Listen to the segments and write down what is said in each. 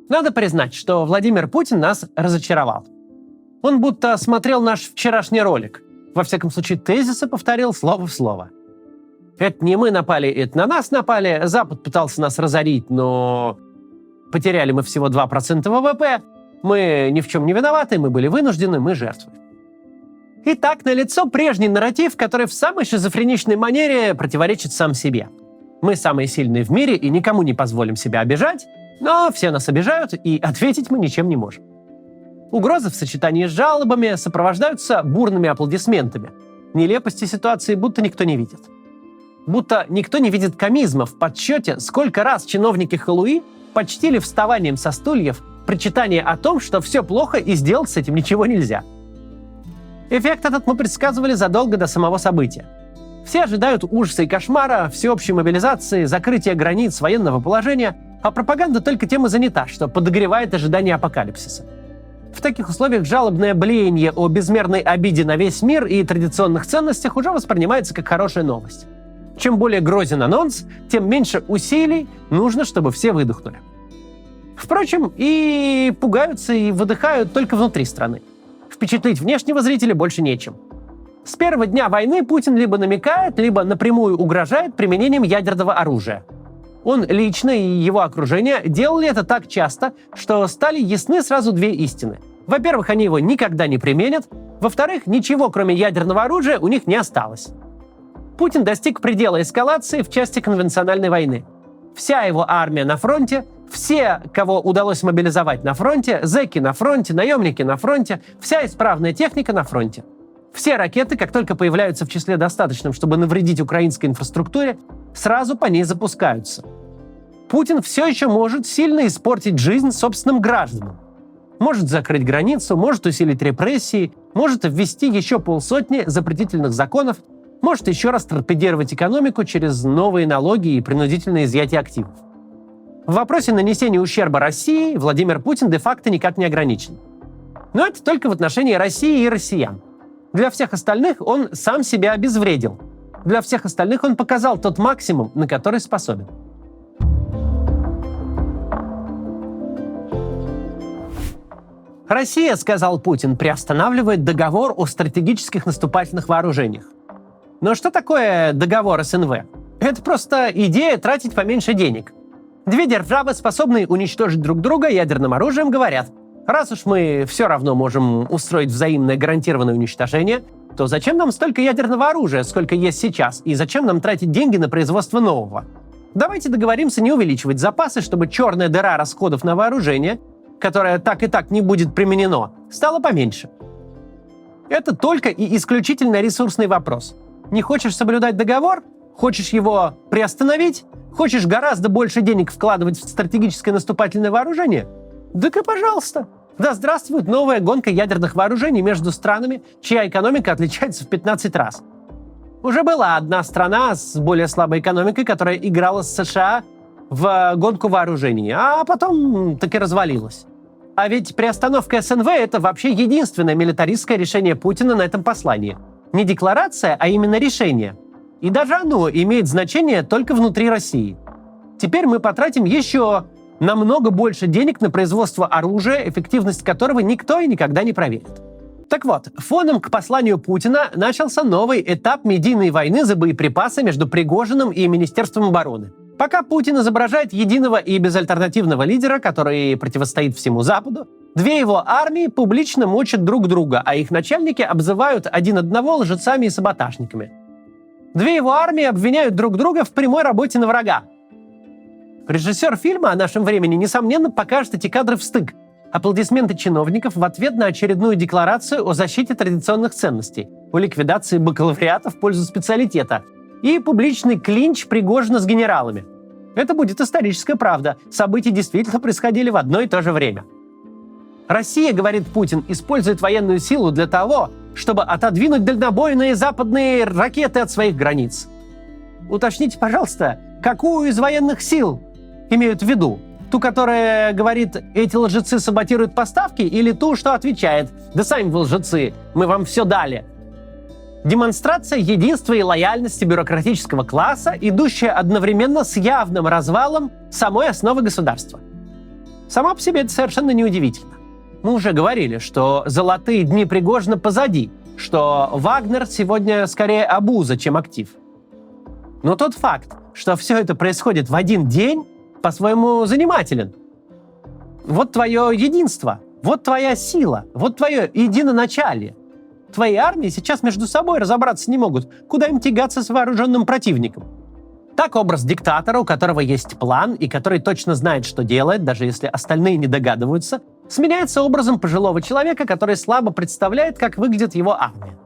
Надо признать, что Владимир Путин нас разочаровал. Он будто смотрел наш вчерашний ролик. Во всяком случае, тезисы повторил слово в слово. Это не мы напали, это на нас напали. Запад пытался нас разорить, но потеряли мы всего 2% ВВП. Мы ни в чем не виноваты, мы были вынуждены, мы жертвы. Итак, налицо прежний нарратив, который в самой шизофреничной манере противоречит сам себе. Мы самые сильные в мире и никому не позволим себя обижать, но все нас обижают, и ответить мы ничем не можем. Угрозы в сочетании с жалобами сопровождаются бурными аплодисментами. Нелепости ситуации будто никто не видит. Будто никто не видит комизма в подсчете, сколько раз чиновники Халуи почтили вставанием со стульев причитание о том, что все плохо и сделать с этим ничего нельзя. Эффект этот мы предсказывали задолго до самого события. Все ожидают ужаса и кошмара, всеобщей мобилизации, закрытия границ, военного положения, а пропаганда только тем и занята, что подогревает ожидание апокалипсиса. В таких условиях жалобное блеяние о безмерной обиде на весь мир и традиционных ценностях уже воспринимается как хорошая новость. Чем более грозен анонс, тем меньше усилий нужно, чтобы все выдохнули. Впрочем, и пугаются, и выдыхают только внутри страны. Впечатлить внешнего зрителя больше нечем. С первого дня войны Путин либо намекает, либо напрямую угрожает применением ядерного оружия. Он лично и его окружение делали это так часто, что стали ясны сразу две истины. Во-первых, они его никогда не применят. Во-вторых, ничего, кроме ядерного оружия, у них не осталось. Путин достиг предела эскалации в части конвенциональной войны. Вся его армия на фронте, все, кого удалось мобилизовать на фронте, зэки на фронте, наемники на фронте, вся исправная техника на фронте. Все ракеты, как только появляются в числе достаточном, чтобы навредить украинской инфраструктуре, сразу по ней запускаются. Путин все еще может сильно испортить жизнь собственным гражданам. Может закрыть границу, может усилить репрессии, может ввести еще 500 запретительных законов, может еще раз торпедировать экономику через новые налоги и принудительное изъятие активов. В вопросе нанесения ущерба России Владимир Путин де-факто никак не ограничен. Но это только в отношении России и россиян. Для всех остальных он сам себя обезвредил. Для всех остальных он показал тот максимум, на который способен. Россия, сказал Путин, приостанавливает договор о стратегических наступательных вооружениях. Но что такое договор СНВ? Это просто идея тратить поменьше денег. Две державы, способные уничтожить друг друга ядерным оружием, говорят: раз уж мы все равно можем устроить взаимное гарантированное уничтожение, то зачем нам столько ядерного оружия, сколько есть сейчас, и зачем нам тратить деньги на производство нового? Давайте договоримся не увеличивать запасы, чтобы черная дыра расходов на вооружение, которое так и так не будет применено, стала поменьше. Это только и исключительно ресурсный вопрос. Не хочешь соблюдать договор? Хочешь его приостановить? Хочешь гораздо больше денег вкладывать в стратегическое наступательное вооружение? Так и пожалуйста. Да здравствует новая гонка ядерных вооружений между странами, чья экономика отличается в 15 раз. Уже была одна страна с более слабой экономикой, которая играла с США в гонку вооружений, а потом так и развалилась. А ведь приостановка СНВ — это вообще единственное милитаристское решение Путина на этом послании. Не декларация, а именно решение. И даже оно имеет значение только внутри России. Теперь мы потратим еще намного больше денег на производство оружия, эффективность которого никто и никогда не проверит. Так вот, фоном к посланию Путина начался новый этап медийной войны за боеприпасы между Пригожиным и Министерством обороны. Пока Путин изображает единого и безальтернативного лидера, который противостоит всему Западу, две его армии публично мочат друг друга, а их начальники обзывают один одного лжецами и саботажниками. Две его армии обвиняют друг друга в прямой работе на врага. Режиссер фильма о нашем времени, несомненно, покажет эти кадры в стык. Аплодисменты чиновников в ответ на очередную декларацию о защите традиционных ценностей, о ликвидации бакалавриата в пользу специалитета и публичный клинч Пригожина с генералами. Это будет историческая правда. События действительно происходили в одно и то же время. Россия, говорит Путин, использует военную силу для того, чтобы отодвинуть дальнобойные западные ракеты от своих границ. Уточните, пожалуйста, какую из военных сил имеют в виду? Ту, которая говорит, эти лжецы саботируют поставки, или ту, что отвечает, да сами вы лжецы, мы вам все дали? Демонстрация единства и лояльности бюрократического класса, идущая одновременно с явным развалом самой основы государства. С Само по себе это совершенно неудивительно. Мы уже говорили, что золотые дни Пригожина позади, что Вагнер сегодня скорее обуза, чем актив. Но тот факт, что все это происходит в один день, по-своему занимателен. Вот твое единство, вот твоя сила, вот твое единоначалие. Твои армии сейчас между собой разобраться не могут, куда им тягаться с вооруженным противником. Так образ диктатора, у которого есть план и который точно знает, что делает, даже если остальные не догадываются, сменяется образом пожилого человека, который слабо представляет, как выглядит его армия.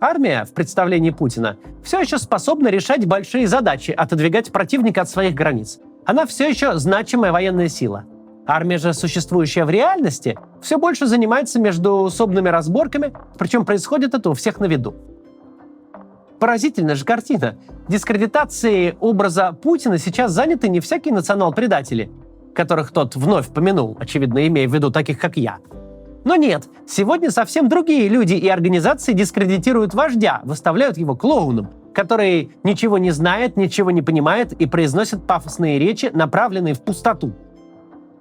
Армия, в представлении Путина, все еще способна решать большие задачи, отодвигать противника от своих границ. Она все еще значимая военная сила. Армия же, существующая в реальности, все больше занимается междуусобными разборками, причем происходит это у всех на виду. Поразительная же картина. Дискредитацией образа Путина сейчас заняты не всякие национал-предатели, которых тот вновь помянул, очевидно, имея в виду таких, как я. Но нет, сегодня совсем другие люди и организации дискредитируют вождя, выставляют его клоуном, который ничего не знает, ничего не понимает и произносит пафосные речи, направленные в пустоту.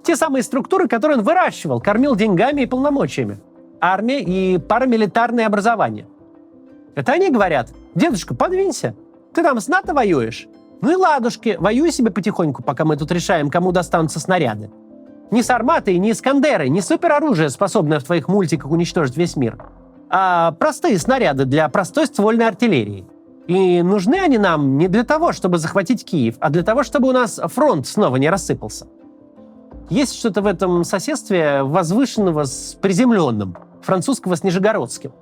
Те самые структуры, которые он выращивал, кормил деньгами и полномочиями. Армия и парамилитарное образование. Это они говорят: дедушка, подвинься, ты там с НАТО воюешь? Ну и ладушки, воюй себе потихоньку, пока мы тут решаем, кому достанутся снаряды. Не сарматы, не искандеры, не супероружие, способное в твоих мультиках уничтожить весь мир, а простые снаряды для простой ствольной артиллерии. И нужны они нам не для того, чтобы захватить Киев, а для того, чтобы у нас фронт снова не рассыпался. Есть что-то в этом соседстве возвышенного с приземленным, французского с нижегородским.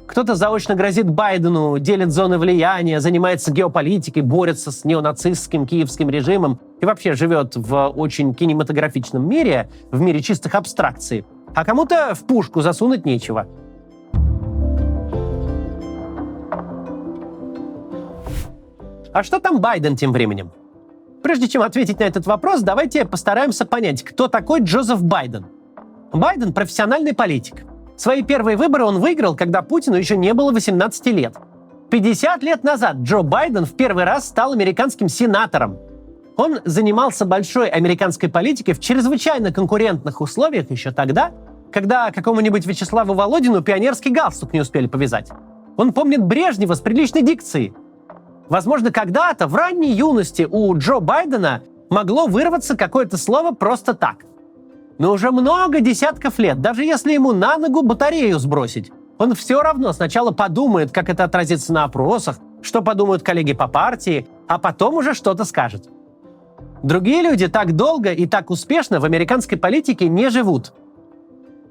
Кто-то заочно грозит Байдену, делит зоны влияния, занимается геополитикой, борется с неонацистским киевским режимом и вообще живет в очень кинематографичном мире, в мире чистых абстракций. А кому-то в пушку засунуть нечего. А что там Байден тем временем? Прежде чем ответить на этот вопрос, давайте постараемся понять, кто такой Джозеф Байден. Байден – профессиональный политик. Свои первые выборы он выиграл, когда Путину еще не было 18 лет. 50 лет назад Джо Байден в первый раз стал американским сенатором. Он занимался большой американской политикой в чрезвычайно конкурентных условиях еще тогда, когда какому-нибудь Вячеславу Володину пионерский галстук не успели повязать. Он помнит Брежнева с приличной дикцией. Возможно, когда-то, в ранней юности, у Джо Байдена могло вырваться какое-то слово просто так. Но уже много десятков лет, даже если ему на ногу батарею сбросить, он все равно сначала подумает, как это отразится на опросах, что подумают коллеги по партии, а потом уже что-то скажет. Другие люди так долго и так успешно в американской политике не живут.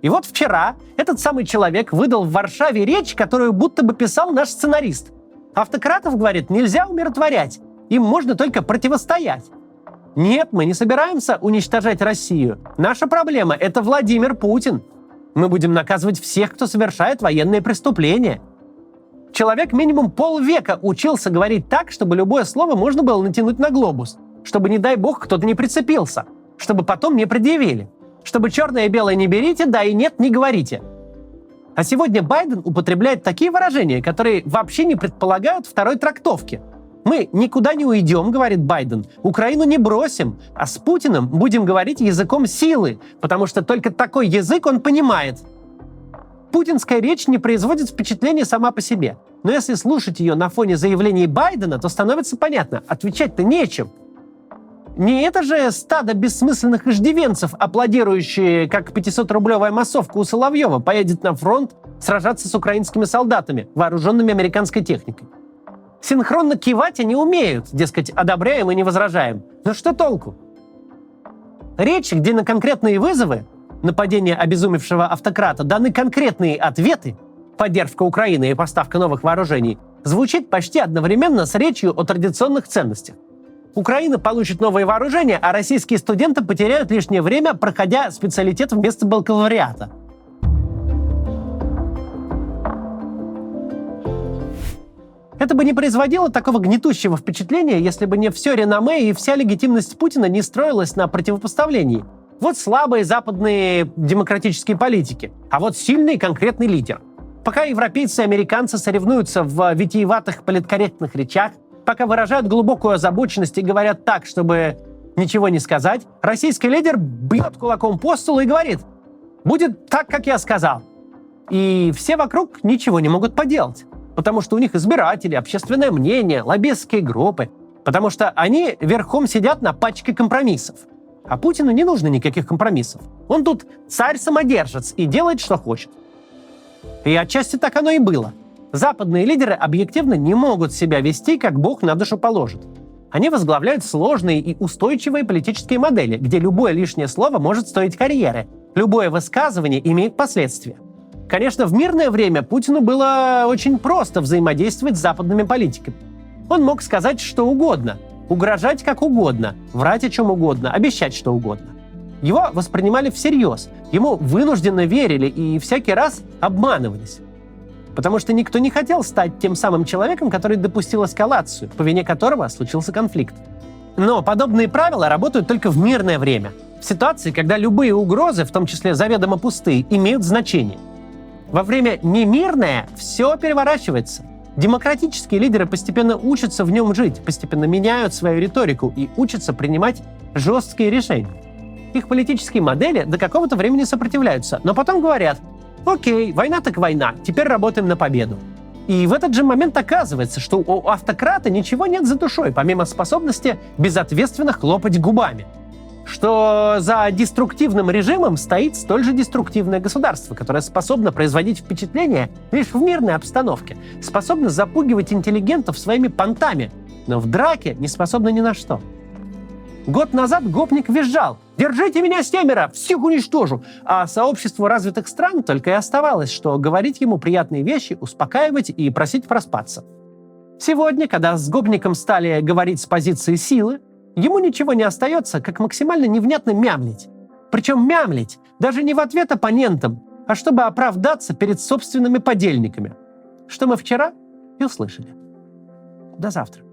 И вот вчера этот самый человек выдал в Варшаве речь, которую будто бы писал наш сценарист. Автократов, говорит, нельзя умиротворять, им можно только противостоять. Нет, мы не собираемся уничтожать Россию. Наша проблема – это Владимир Путин. Мы будем наказывать всех, кто совершает военные преступления. Человек минимум полвека учился говорить так, чтобы любое слово можно было натянуть на глобус, чтобы, не дай бог, кто-то не прицепился, чтобы потом не предъявили, чтобы черное и белое не берите, да и нет не говорите. А сегодня Байден употребляет такие выражения, которые вообще не предполагают второй трактовки. Мы никуда не уйдем, говорит Байден, Украину не бросим, а с Путиным будем говорить языком силы, потому что только такой язык он понимает. Путинская речь не производит впечатления сама по себе. Но если слушать ее на фоне заявлений Байдена, то становится понятно, отвечать-то нечем. Не это же стадо бессмысленных иждивенцев, аплодирующие, как 500-рублевая массовка у Соловьева, поедет на фронт сражаться с украинскими солдатами, вооруженными американской техникой. Синхронно кивать они умеют, дескать, одобряем и не возражаем. Но что толку? Речи, где на конкретные вызовы, нападение обезумевшего автократа, даны конкретные ответы, поддержка Украины и поставка новых вооружений, звучит почти одновременно с речью о традиционных ценностях. Украина получит новые вооружения, а российские студенты потеряют лишнее время, проходя специалитет вместо бакалавриата. Это бы не производило такого гнетущего впечатления, если бы не все реноме и вся легитимность Путина не строилась на противопоставлении. Вот слабые западные демократические политики, а вот сильный конкретный лидер. Пока европейцы и американцы соревнуются в витиеватых политкорректных речах, пока выражают глубокую озабоченность и говорят так, чтобы ничего не сказать, российский лидер бьет кулаком по столу и говорит: «Будет так, как я сказал». И все вокруг ничего не могут поделать, потому что у них избиратели, общественное мнение, лоббистские группы, потому что они верхом сидят на пачке компромиссов. А Путину не нужно никаких компромиссов. Он тут царь-самодержец и делает, что хочет. И отчасти так оно и было. Западные лидеры объективно не могут себя вести, как Бог на душу положит. Они возглавляют сложные и устойчивые политические модели, где любое лишнее слово может стоить карьеры, любое высказывание имеет последствия. Конечно, в мирное время Путину было очень просто взаимодействовать с западными политиками. Он мог сказать что угодно, угрожать как угодно, врать о чем угодно, обещать что угодно. Его воспринимали всерьез, ему вынужденно верили и всякий раз обманывались. Потому что никто не хотел стать тем самым человеком, который допустил эскалацию, по вине которого случился конфликт. Но подобные правила работают только в мирное время, в ситуации, когда любые угрозы, в том числе заведомо пустые, имеют значение. Во время немирное все переворачивается. Демократические лидеры постепенно учатся в нем жить, постепенно меняют свою риторику и учатся принимать жесткие решения. Их политические модели до какого-то времени сопротивляются, но потом говорят: «Окей, война так война, теперь работаем на победу». И в этот же момент оказывается, что у автократа ничего нет за душой, помимо способности безответственно хлопать губами. Что за деструктивным режимом стоит столь же деструктивное государство, которое способно производить впечатление лишь в мирной обстановке, способно запугивать интеллигентов своими понтами, но в драке не способно ни на что. Год назад гопник визжал: «Держите меня, Стемера, всех уничтожу!» А сообществу развитых стран только и оставалось, что говорить ему приятные вещи, успокаивать и просить проспаться. Сегодня, когда с гопником стали говорить с позиции силы, ему ничего не остается, как максимально невнятно мямлить. Причем мямлить даже не в ответ оппонентам, а чтобы оправдаться перед собственными подельниками. Что мы вчера и услышали. До завтра.